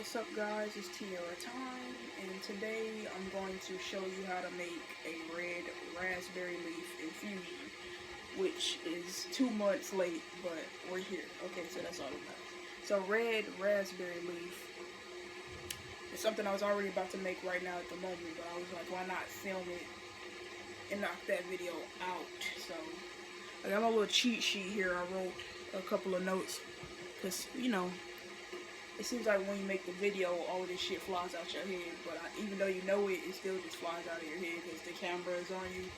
What's up guys, it's Thyme, and today I'm going to show you how to make a red raspberry leaf infusion, which is 2 months late, but we're here. Okay, so that's all it matters. So red raspberry leaf is something I was already about to make right now at the moment, but I was like, why not film it and knock that video out? So I got my little cheat sheet here. I wrote a couple of notes, because, you know, it seems like when you make the video, all of this shit flies out your head, but even though you know it, it still just flies out of your head because the camera is on you.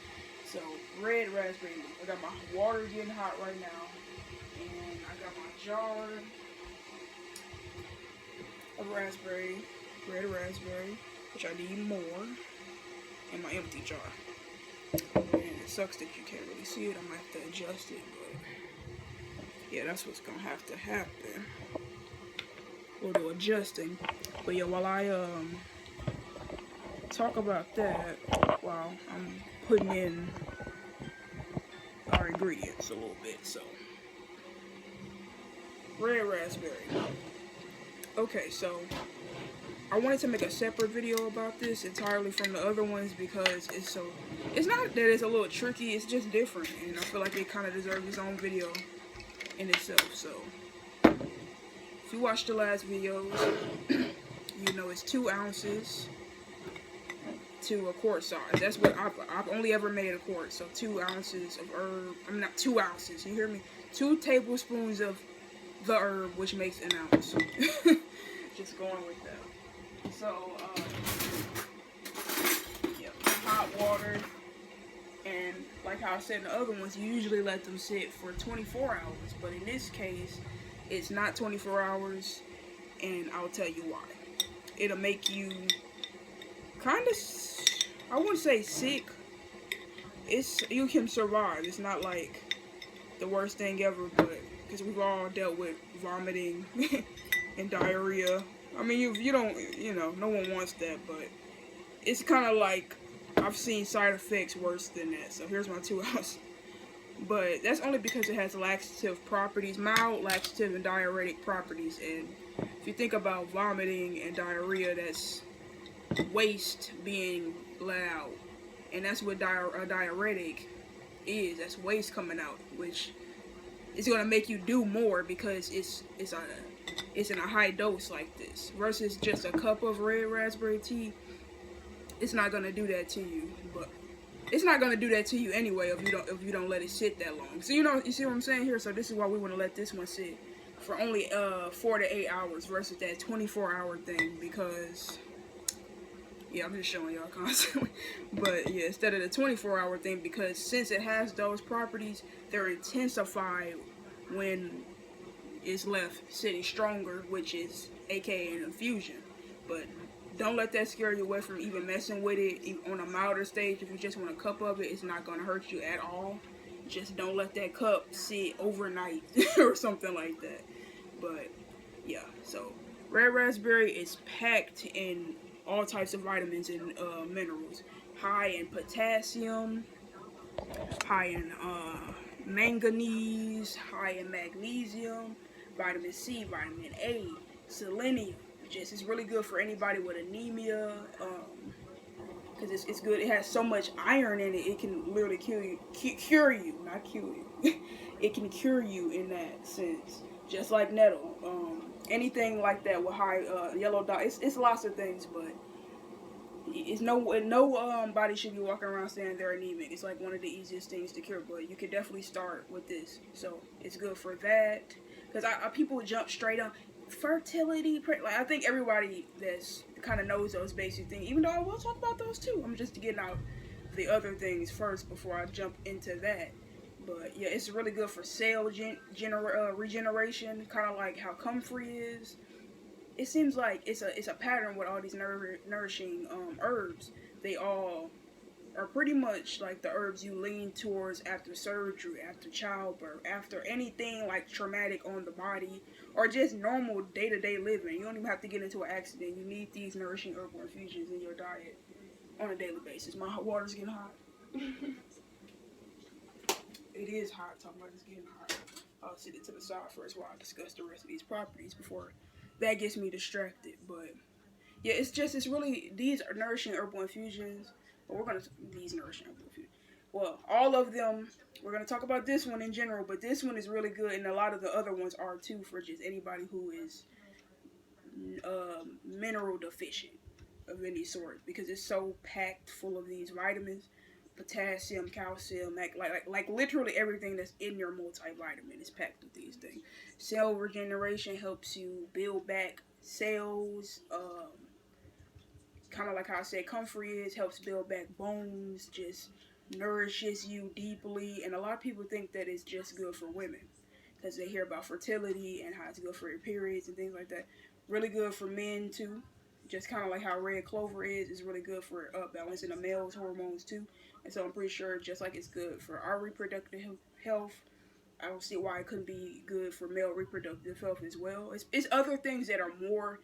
So, red raspberry leaf. I got my water getting hot right now, and I got my jar of red raspberry, which I need more, and my empty jar. And it sucks that you can't really see it. I might have to adjust it, but yeah, that's what's gonna have to happen. We'll do adjusting. But yeah, while I talk about that, while I'm putting in our ingredients a little bit. So red raspberry. Okay, so I wanted to make a separate video about this entirely from the other ones because it's not that it's a little tricky, it's just different, and I feel like it kind of deserves its own video in itself. So if you watched the last videos, you know it's 2 ounces to a quart size. That's what I've only ever made a quart. So 2 ounces of herb. I'm not 2 ounces. You hear me? 2 tablespoons of the herb, which makes an ounce. Just going with that. So yeah, hot water, and like how I said in the other ones, you usually let them sit for 24 hours, but in this case, it's not 24 hours, and I'll tell you why. It'll make you kind of, I wouldn't say sick. You can survive. It's not like the worst thing ever, but because we've all dealt with vomiting and diarrhea. I mean, you don't, no one wants that, but it's kind of like I've seen side effects worse than that. So here's my 2 ounces. But that's only because it has laxative properties, mild laxative and diuretic properties. And if you think about vomiting and diarrhea, that's waste being let out. And that's what a diuretic is. That's waste coming out, which is going to make you do more because it's in a high dose like this. Versus just a cup of red raspberry tea, it's not going to do that to you. But it's not gonna do that to you anyway if you don't let it sit that long. So you see what I'm saying here. So this is why we want to let this one sit for only 4 to 8 hours versus that 24-hour thing. Because yeah, I'm just showing y'all constantly. But yeah, instead of the 24-hour thing, because since it has those properties, they're intensified when it's left sitting stronger, which is aka an infusion. But don't let that scare you away from even messing with it on a milder stage. If you just want a cup of it, it's not going to hurt you at all. Just don't let that cup sit overnight or something like that. But yeah, so red raspberry is packed in all types of vitamins and minerals. High in potassium, high in manganese, high in magnesium, vitamin C, vitamin A, selenium. It's really good for anybody with anemia, because it's good. It has so much iron in it, it can literally cure you, not kill you. It can cure you in that sense, just like nettle. Anything like that with high yellow dye. It's lots of things, but it's no body should be walking around saying they're anemic. It's like one of the easiest things to cure, but you could definitely start with this. So it's good for that, because people jump straight on fertility, like I think everybody that's kind of knows those basic things, even though I will talk about those too. I'm just getting out the other things first before I jump into that. But yeah, it's really good for cell regeneration, kind of like how comfrey is. It seems like it's a pattern with all these nourishing herbs. They all are pretty much like the herbs you lean towards after surgery, after childbirth, after anything like traumatic on the body, or just normal day-to-day living. You don't even have to get into an accident. You need these nourishing herbal infusions in your diet on a daily basis. My water's getting hot. It is hot, talking about it's getting hot. I'll sit it to the side first while I discuss the rest of these properties before that gets me distracted. But yeah, it's really, these are nourishing herbal infusions. But we're gonna, these nourishing herbal infusions. Well, all of them. We're gonna talk about this one in general, but this one is really good, and a lot of the other ones are too, for just anybody who is mineral deficient of any sort, because it's so packed full of these vitamins, potassium, calcium, like literally everything that's in your multivitamin is packed with these things. Cell regeneration helps you build back cells. Kind of like how I said, comfrey is, helps build back bones, just nourishes you deeply. And a lot of people think that it's just good for women because they hear about fertility and how it's good for your periods and things like that. Really good for men too. Just kind of like how red clover is, it's really good for balancing the male's hormones too. And so I'm pretty sure just like it's good for our reproductive health, I don't see why it couldn't be good for male reproductive health as well. It's other things that are more,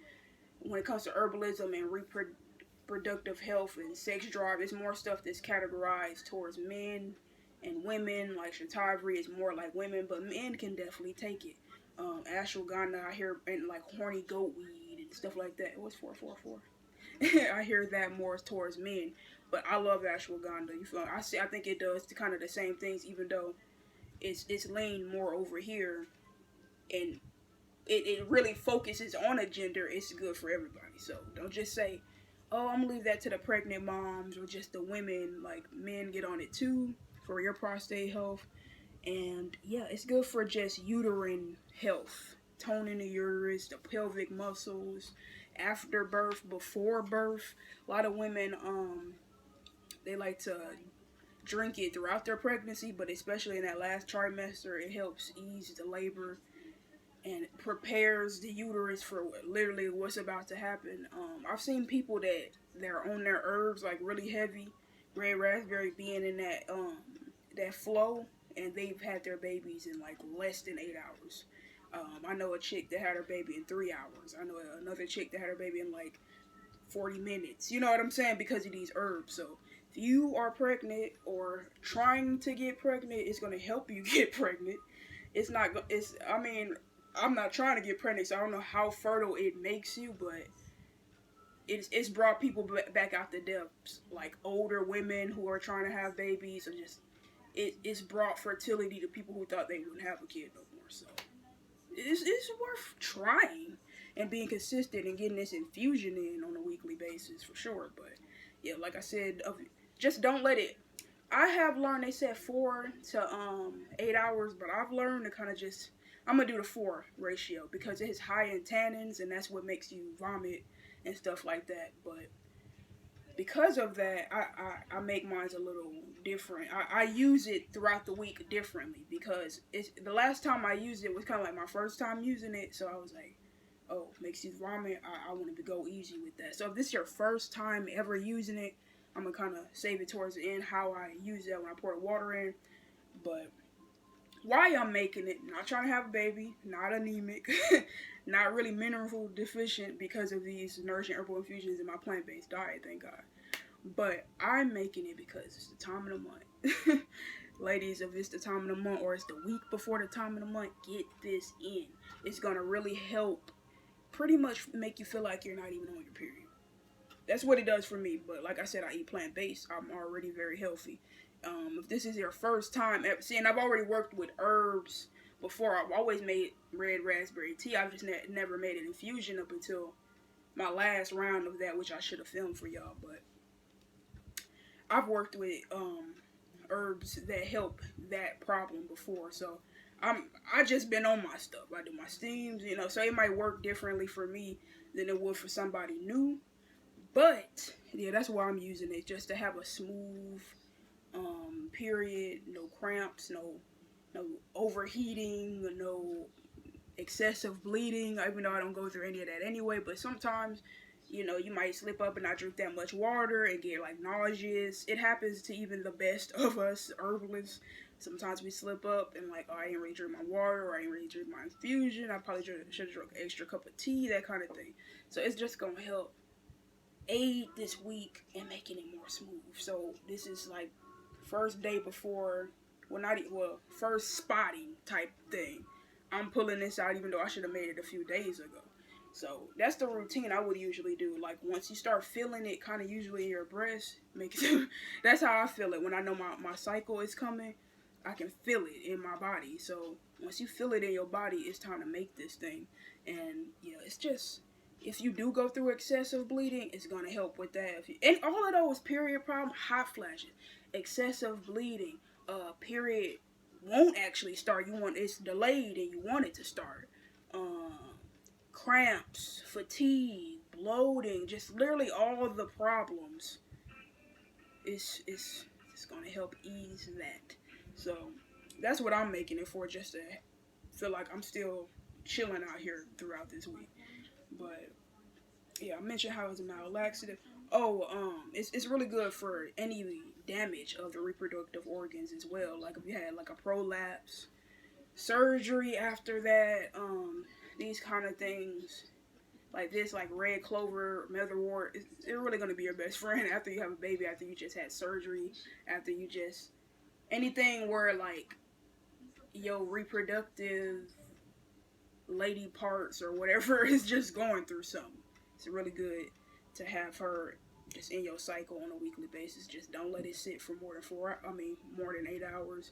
when it comes to herbalism and reproductive health and sex drive, it's more stuff that's categorized towards men and women. Like shatavari is more like women, but men can definitely take it. Ashwagandha, I hear, and like horny goat weed and stuff like that. What's 444? I hear that more towards men, but I love ashwagandha. You feel? I think it does kind of the same things, even though it's leaned more over here, and it really focuses on a gender. It's good for everybody. So don't just say, oh, I'm gonna leave that to the pregnant moms or just the women. Like, men get on it too for your prostate health. And yeah, it's good for just uterine health, toning the uterus, the pelvic muscles, after birth, before birth. A lot of women, they like to drink it throughout their pregnancy, but especially in that last trimester, it helps ease the labor and prepares the uterus for literally what's about to happen. I've seen people that they're on their herbs like really heavy, red raspberry being in that flow, and they've had their babies in like less than 8 hours. I know a chick that had her baby in 3 hours. I know another chick that had her baby in like 40 minutes. You know what I'm saying? Because of these herbs. So if you are pregnant or trying to get pregnant, it's going to help you get pregnant. It's not, it's, I mean, I'm not trying to get pregnant, so I don't know how fertile it makes you, but it's brought people back out the depths. Like older women who are trying to have babies, or just, it's brought fertility to people who thought they wouldn't have a kid no more. So it's worth trying and being consistent and getting this infusion in on a weekly basis for sure. But yeah, like I said, just don't let it. I have learned, they said 4 to 8 hours, but I've learned to kind of just, I'm gonna do the 4 ratio because it's high in tannins and that's what makes you vomit and stuff like that. But because of that, I make mine a little different. I use it throughout the week differently because the last time I used it was kind of like my first time using it, so I was like, oh, makes you vomit. I wanted to go easy with that. So if this is your first time ever using it, I'm gonna kind of save it towards the end how I use that when I pour water in. But why I'm making it, not trying to have a baby, not anemic, not really mineral deficient because of these nourishing herbal infusions in my plant-based diet, thank God. But I'm making it because it's the time of the month. Ladies, if it's the time of the month or it's the week before the time of the month, get this in. It's gonna really help pretty much make you feel like you're not even on your period. That's what it does for me. But like I said, I eat plant-based. I'm already very healthy. If this is your first time ever, see, and I've already worked with herbs before. I've always made red raspberry tea. I've just never made an infusion up until my last round of that, which I should have filmed for y'all. But I've worked with herbs that help that problem before, so I just been on my stuff. I do my steams, so it might work differently for me than it would for somebody new. But yeah, that's why I'm using it, just to have a smooth period, no cramps, no overheating, no excessive bleeding, even though I don't go through any of that anyway. But sometimes, you might slip up and not drink that much water and get like nauseous. It happens to even the best of us herbalists. Sometimes we slip up and like, oh, I ain't really drink my water, or I ain't really drink my infusion. I probably should have drunk an extra cup of tea, that kind of thing. So it's just gonna help aid this week in making it more smooth. So this is like first day before, first spotting type thing. I'm pulling this out even though I should have made it a few days ago. So that's the routine I would usually do. Like once you start feeling it kind of usually in your breast, make it that's how I feel it when I know my cycle is coming. I can feel it in my body. So once you feel it in your body, it's time to make this thing. And yeah, it's just if you do go through excessive bleeding, it's gonna help with that. And all of those period problems, hot flashes, excessive bleeding, period won't actually start. You want it's delayed and you want it to start. Um, Cramps, fatigue, bloating, just literally all the problems. It's gonna help ease that. So that's what I'm making it for, just to feel like I'm still chilling out here throughout this week. But yeah, I mentioned how it's a mild laxative. Oh, it's really good for any damage of the reproductive organs as well. Like if you had like a prolapse, surgery after that, these kind of things like this, like red clover, motherwort, it's really gonna be your best friend after you have a baby, after you just had surgery, after you just anything where like your reproductive lady parts or whatever is just going through something. It's really good to have her just in your cycle on a weekly basis. Just don't let it sit for more than 8 hours.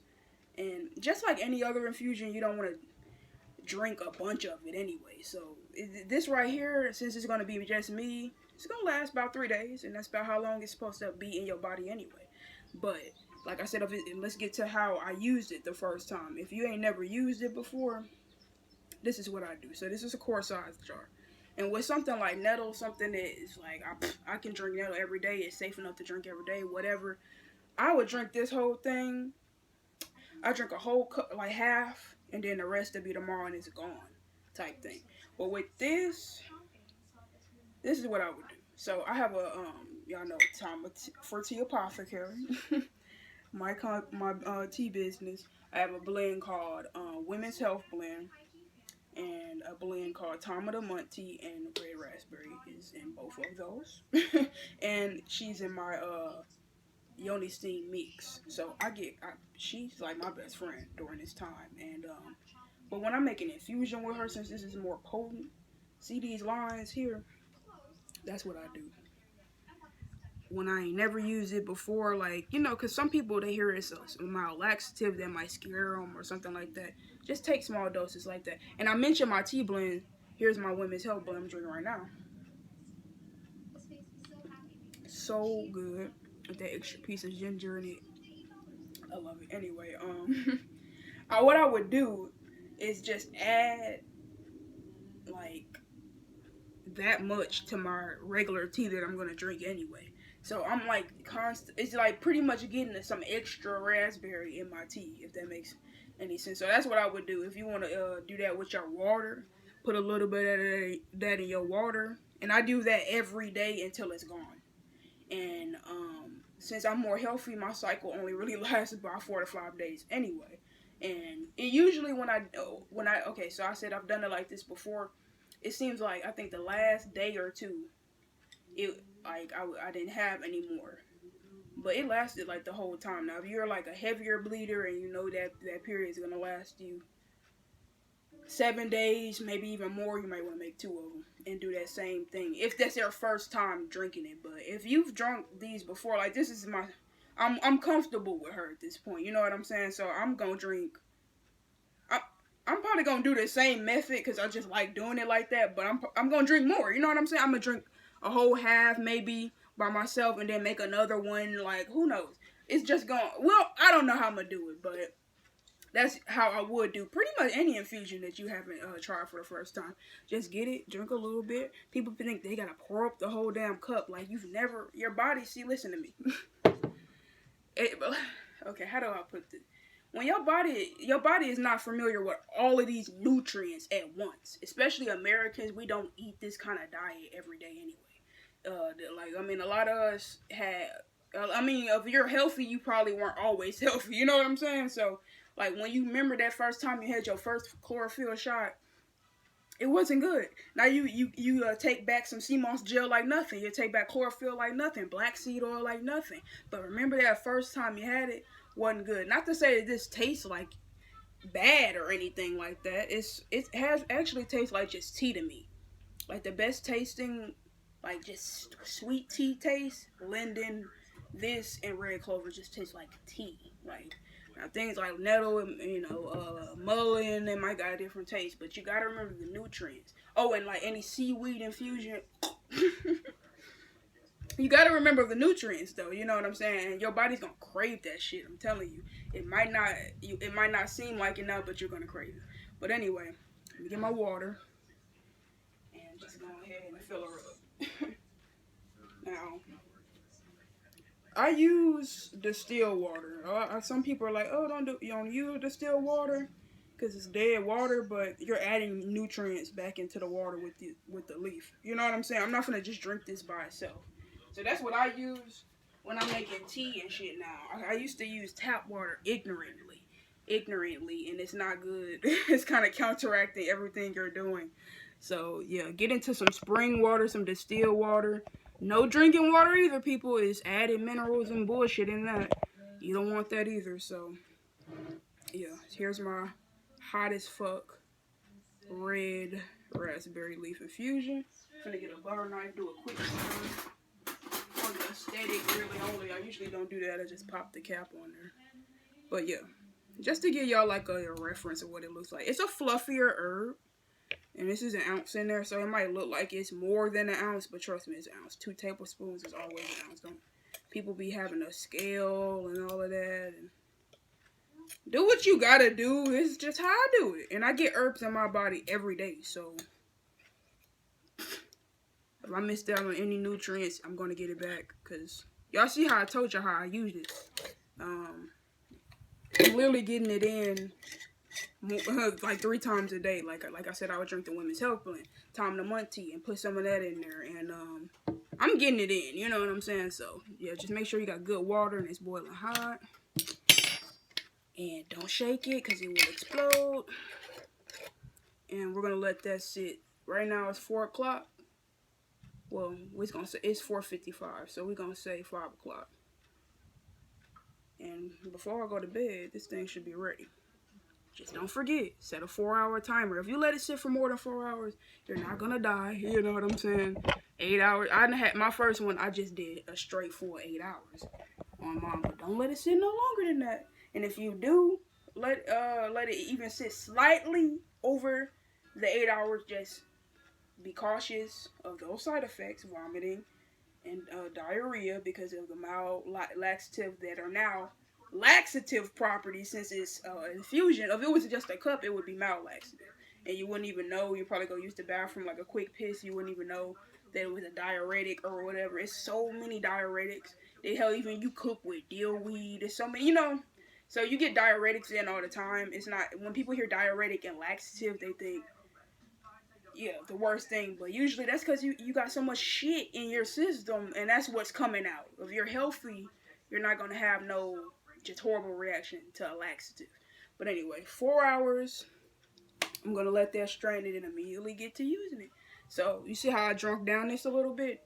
And just like any other infusion, you don't want to drink a bunch of it anyway. So this right here, since it's going to be just me, it's going to last about 3 days, and that's about how long it's supposed to be in your body anyway. But like I said, let's get to how I used it the first time. If you ain't never used it before, this is what I do. So this is a quart size jar. And with something like nettle, something that is like, I can drink nettle every day, it's safe enough to drink every day, whatever, I would drink this whole thing. I drink a whole cup, like half, and then the rest will be tomorrow and it's gone, type thing. But with this is what I would do. So I have a, y'all know, Thyme For T Apothecary, my tea business. I have a blend called Women's Health Blend, and a blend called Time of the Month Tea, and Red Raspberry is in both of those. And she's in my Yoni Steam mix. So she's like my best friend during this time. And but when I'm making infusion with her, since this is more potent, see these lines here? That's what I do. When I ain't never used it before, like, you know, because some people, they hear it's a mild laxative that might scare them or something like that. Just take small doses like that. And I mentioned my tea blend. Here's my Women's Health blend I'm drinking right now. So good with that extra piece of ginger in it. I love it. Anyway, what I would do is just add like that much to my regular tea that I'm gonna drink anyway. So I'm like it's like pretty much getting some extra raspberry in my tea, if that makes any sense. So that's what I would do. If you want to do that with your water, put a little bit of that in your water, and I do that every day until it's gone. And since I'm more healthy, my cycle only really lasts about 4 to 5 days anyway. And it usually okay, so I said I've done it like this before. It seems like I think the last day or two, it like I didn't have any more, but it lasted like the whole time. Now, if you're like a heavier bleeder and you know that period is gonna last you 7 days, maybe even more, you might want to make 2 of them and do that same thing if that's your first time drinking it. But if you've drunk these before, like this is I'm comfortable with her at this point. You know what I'm saying? So I'm gonna drink. I'm probably gonna do the same method because I just like doing it like that. But I'm gonna drink more. You know what I'm saying? I'm gonna drink a whole half maybe by myself and then make another one. Like who knows? It's just gonna. Well, I don't know how I'm gonna do it, but that's how I would do pretty much any infusion that you haven't tried for the first time. Just get it, drink a little bit. People think they gotta pour up the whole damn cup. Like you've never. Your body. See, listen to me. Okay, how do I put this? When your body is not familiar with all of these nutrients at once, especially Americans, we don't eat this kind of diet every day anyway. A lot of us if you're healthy, you probably weren't always healthy. You know what I'm saying? So, like, when you remember that first time you had your first chlorophyll shot, it wasn't good. Now you take back some sea moss gel like nothing. You take back chlorophyll like nothing. Black seed oil like nothing. But remember that first time you had it wasn't good. Not to say that this tastes like bad or anything like that. It has actually tastes like just tea to me. like the best tasting, like just sweet tea taste, linden, this, and red clover just taste like tea. Like now things like nettle and mullein, they might got a different taste, but you gotta remember the nutrients. Oh, and like any seaweed infusion. You gotta remember the nutrients, though. You know what I'm saying? Your body's gonna crave that shit. I'm telling you. It might not seem like it now, but you're gonna crave it. But anyway, let me get my water and just go ahead and fill her up. Now, I use distilled water. Some people are like, "Oh, you don't use distilled water because it's dead water," but you're adding nutrients back into the water with the leaf. You know what I'm saying? I'm not gonna just drink this by itself. So that's what I use when I'm making tea and shit now. I used to use tap water ignorantly, and it's not good. It's kind of counteracting everything you're doing. So yeah, get into some spring water, some distilled water. No drinking water either, people. Is added minerals and bullshit in that. You don't want that either. So yeah, here's my hot as fuck red raspberry leaf infusion. I'm gonna get a butter knife, do a quick stir. For the aesthetic, really only. I usually don't do that. I just pop the cap on there. But yeah, just to give y'all like a reference of what it looks like. It's a fluffier herb. And this is an ounce in there, so it might look like it's more than an ounce, but trust me, it's an ounce. 2 tablespoons is always an ounce. Don't people be having a scale and all of that. And do what you gotta do. It's just how I do it. And I get herbs in my body every day, so if I missed out on any nutrients, I'm gonna get it back. Cause y'all see how I told you how I used it. I'm literally getting it in like 3 times a day. Like I said, I would drink the Women's Health Blend, Time the Month tea, and put some of that in there. And I'm getting it in. You know what I'm saying? So yeah, just make sure you got good water and it's boiling hot. And don't shake it because it will explode. And we're gonna let that sit. Right now it's 4 o'clock. Well, we're gonna say it's 4:55, so we're gonna say 5 o'clock. And before I go to bed, this thing should be ready. Just don't forget, set a 4-hour timer. If you let it sit for more than 4 hours, you're not gonna die. You know what I'm saying? 8 hours. I had my first one. I just did a straight full 8 hours on mine, but don't let it sit no longer than that. And if you do, let it even sit slightly over the 8 hours. Just be cautious of those side effects, vomiting and diarrhea, because of the mild laxative that are now laxative properties, since it's infusion. If it was just a cup, it would be mild laxative. And you wouldn't even know. You'd probably go use the bathroom like a quick piss. You wouldn't even know that it was a diuretic or whatever. It's so many diuretics. They hell even you cook with deal weed. There's so many, So you get diuretics in all the time. It's not, when people hear diuretic and laxative, they think, yeah, the worst thing. But usually that's because you got so much shit in your system, and that's what's coming out. If you're healthy, you're not going to have no just horrible reaction to a laxative. But anyway, 4 hours. I'm going to let that strain it and immediately get to using it. So you see how I drunk down this a little bit?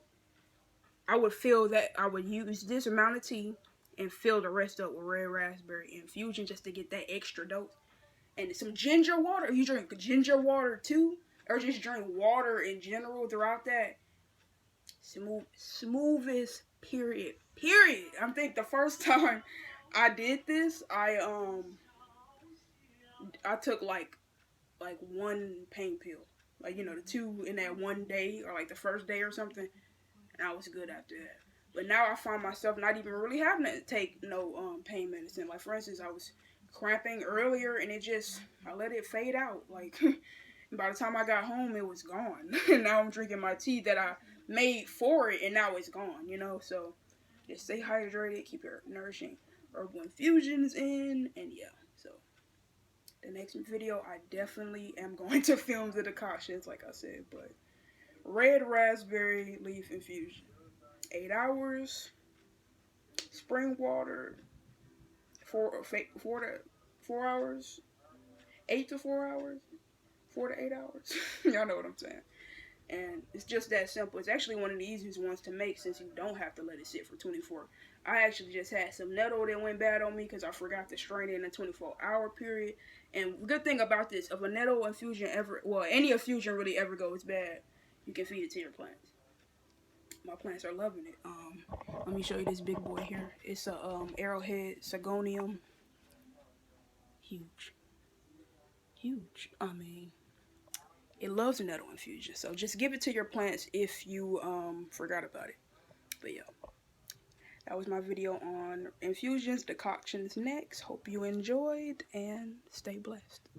I would feel that I would use this amount of tea and fill the rest up with red raspberry infusion just to get that extra dose. And some ginger water. If you drink ginger water too, or just drink water in general throughout that, smoothest period. I think the first time I did this, I took like 1 pain pill, like the 2 in that one day, or like the first day or something, and I was good after that. But now I find myself not even really having to take no pain medicine. Like for instance, I was cramping earlier, and I let it fade out. Like by the time I got home, it was gone. And now I'm drinking my tea that I made for it, and now it's gone. So just stay hydrated, keep your nourishing herbal infusions in, and yeah. So the next video, I definitely am going to film the decoctions, like I said. But red raspberry leaf infusion, 8 hours, spring water, 4 hours, 8 to 4 hours, 4 to 8 hours. Y'all know what I'm saying. And it's just that simple. It's actually one of the easiest ones to make, since you don't have to let it sit for 24. I actually just had some nettle that went bad on me because I forgot to strain it in a 24-hour period. And good thing about this, if a nettle infusion any infusion really ever goes bad, you can feed it to your plants. My plants are loving it. Let me show you this big boy here. It's a arrowhead Sagonium. Huge. Huge. I mean, it loves a nettle infusion. So just give it to your plants if you forgot about it. But yeah, that was my video on infusions, decoctions next. Hope you enjoyed and stay blessed.